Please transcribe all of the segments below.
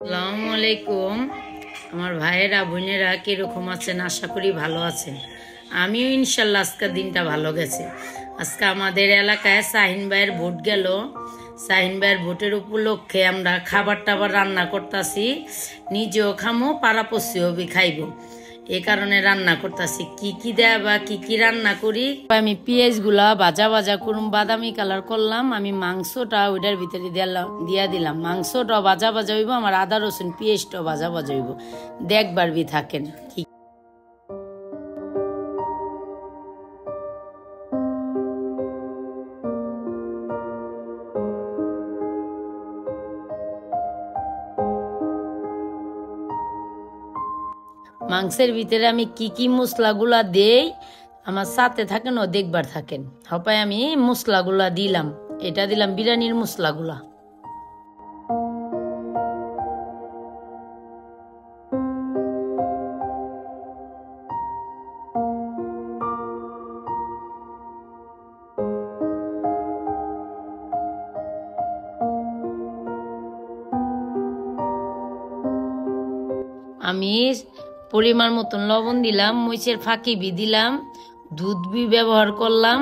আসসালামু আলাইকুম। আমার ভাইয়েরা বোনেরা কীরকম আছেন? আশা করি ভালো আছেন। আমিও ইনশাল্লাহ আজকের দিনটা ভালো গেছে। আজকে আমাদের এলাকায় শাহিন ভাইয়ের ভোট গেল। শাহিন ভাইয়ের ভোটের উপলক্ষে আমরা খাবার টাবার রান্না করতেছি, নিজেও খামো, পাড়াপড়শিও খাইব। এই কারণে রান্না করতেছি। কি কি দেয়া বা কি কি রান্না করি, আমি পেঁয়াজগুলা ভাজা ভাজা করুম, বাদামি কালার করলাম। আমি মাংসটা ওইটার ভিতরে দিয়া দিলাম। মাংসটা ভাজা ভাজা হইব, আমার আদা রসুন পেঁয়াজটাও ভাজা ভাজা হইব। দেখবার বি থাকেন। মাংসের ভিতরে আমি কি কি মশলাগুলা দেই আমার সাথে থাকেন ও দেখবার থাকেন। হপায় আমি মশলাগুলা দিলাম, এটা দিলাম বিরিয়ানির মশলাগুলা। আমি পরিমাণ মতন লবণ দিলাম, মরিচের ফাঁকি দিলাম, দুধ ব্যবহার করলাম,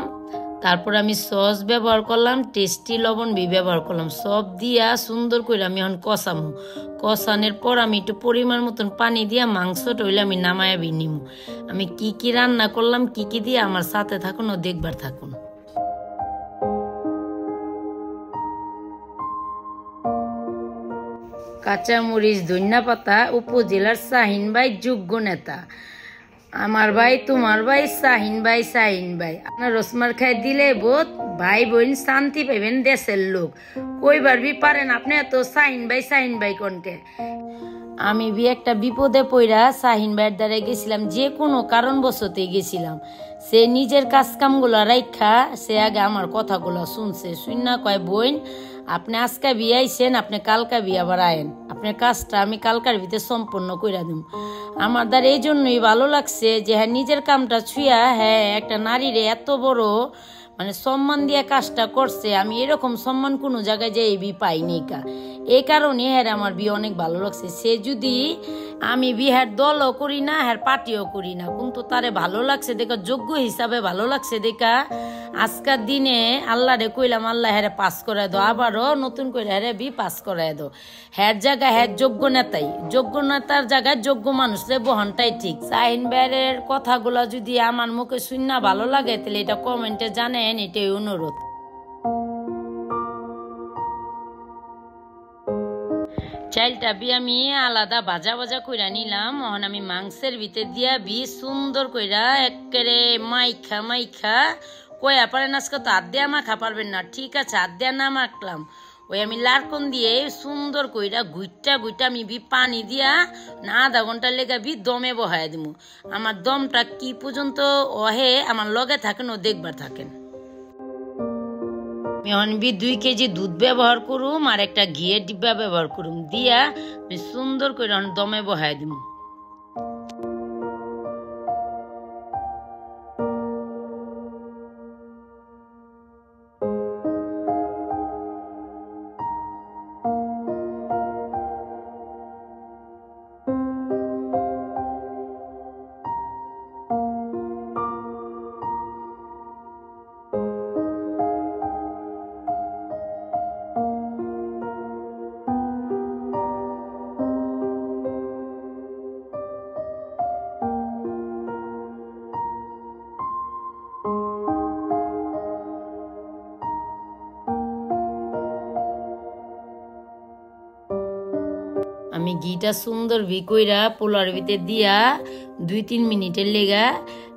তারপর আমি সস ব্যবহার করলাম, টেস্টি লবণ ব্যবহার করলাম। সব দিয়া সুন্দর করে আমি এখন কষামো। কষানোর পর আমি একটু পরিমাণ মতন পানি দিয়া মাংসটা হইলে আমি নামায়া নিমু। আমি কি কি রান্না করলাম, কি কি দিয়ে আমার সাথে থাকুন ও দেখবার থাকুন। কাঁচামরিচ, ধনিয়া পাতা। উপজেলার শাহিন ভাই যোগ্য নেতা। আমার ভাই, তোমার ভাই, শাহিন ভাই। শাহিন ভাই আপনার রসমার খাই দিলে বোধ ভাই বোন শান্তি পাইবেন। দেশের লোক কইবার বি পারেন আপনি এত শাহিন ভাই কণ্ঠে। আমি একটা বিপদে পইরা শাহিন ভাইয়ের দ্বারা গেছিলাম, যে কোনো কারণবশতে গেছিলাম। সে নিজের কাজ কামগুলো রাইখা সে আগে আমার কথাগুলো শুনছে। শুননা কয়, বোন আপনি আজকে বিয়ে আইছেন, আপনি কালকা বিয়ে আবার আয়েন, আপনার কাজটা আমি কালকার ভিতরে সম্পন্ন করে দিব। আমার দ্বারা এই জন্যই ভালো লাগছে যে হ্যাঁ নিজের কামটা ছুঁয়া হ্যাঁ একটা নারীরে এত বড় সম্মান দিয়ে কাজটা করছে। আমি এরকম সম্মান কোনো জায়গায় যে এই পাইনি কা। এই কারণে হ্যাঁ আমার বিয়ে অনেক ভালো লাগছে। সে যদি আমি বিহার দলও করি না, হ্যাঁ পার্টিও করি না, কিন্তু তারে ভালো লাগছে দেখা, যোগ্য হিসাবে ভালো লাগছে দেখা। আজকের দিনে আল্লাহ রে কইলাম, আল্লাহ হ্যাঁ পাস করায় দো, আবারও নতুন করে হ্যাঁ পাস করায় দো। হ্যাঁ জায়গায় হ্যাঁ যোগ্য নেতাই, যোগ্য নেতার জায়গায় যোগ্য মানুষরে বহনটাই ঠিক। শাহিন ভাইয়ের কথাগুলো যদি আমার মুখে শুননা ভালো লাগে তাহলে এটা কমেন্টে জানেন, এটাই অনুরোধ। চাইলটা আমি আলাদা ভাজা ভাজা কইরা নিলাম। এখন আমি মাংসের ভিতরে দিয়া সুন্দর কইরা একেবারে মাইখা কয়া পারেন আজকে তো হাত দেয়া মাখা পারবেন না, ঠিক আছে হাত দেয়া না মাখলাম। ওই আমি লারকন দিয়ে সুন্দর কইরা গুইটা আমি পানি দিয়া না আধা ঘন্টা লেগা দমে বহাই দিব। আমার দমটা কি পর্যন্ত ওহে আমার লগে থাকেন ও দেখবার থাকেন। আমি এখন 2 কেজি দুধ ব্যবহার করুম আর একটা ঘিয়ের ডিব্বা ব্যবহার করুম, দিয়া আমি সুন্দর করে দমে বহাই দিব। আমি ঘিটা সুন্দর কইরা পোলার ভিতরে দিয়া 2-3 মিনিটের লেগা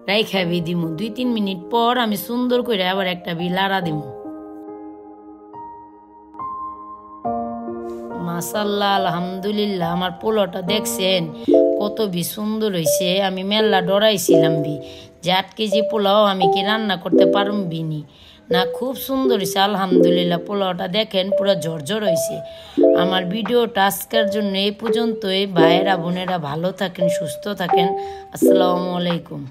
রাইখা দিমু। 2-3 মিনিট পর আমি সুন্দর করে আবার একটা লাড়া দিমু। মাশাআল্লাহ, আলহামদুলিল্লাহ। আমার পোলাটা দেখছেন কত সুন্দর হয়েছে। আমি মেলা ডরাইছিলাম যে 8 কেজি পোলাও আমি কি রান্না করতে পারুম বিনি না। খুব সুন্দর হয়েছে আলহামদুলিল্লাহ। পোলাওটা দেখেন পুরো ঝরঝর হয়েছে। আমার ভিডিওটা আজকের জন্য এই পর্যন্তই। ভাইয়েরা বোনেরা ভালো থাকেন, সুস্থ থাকেন। আসসালামু আলাইকুম।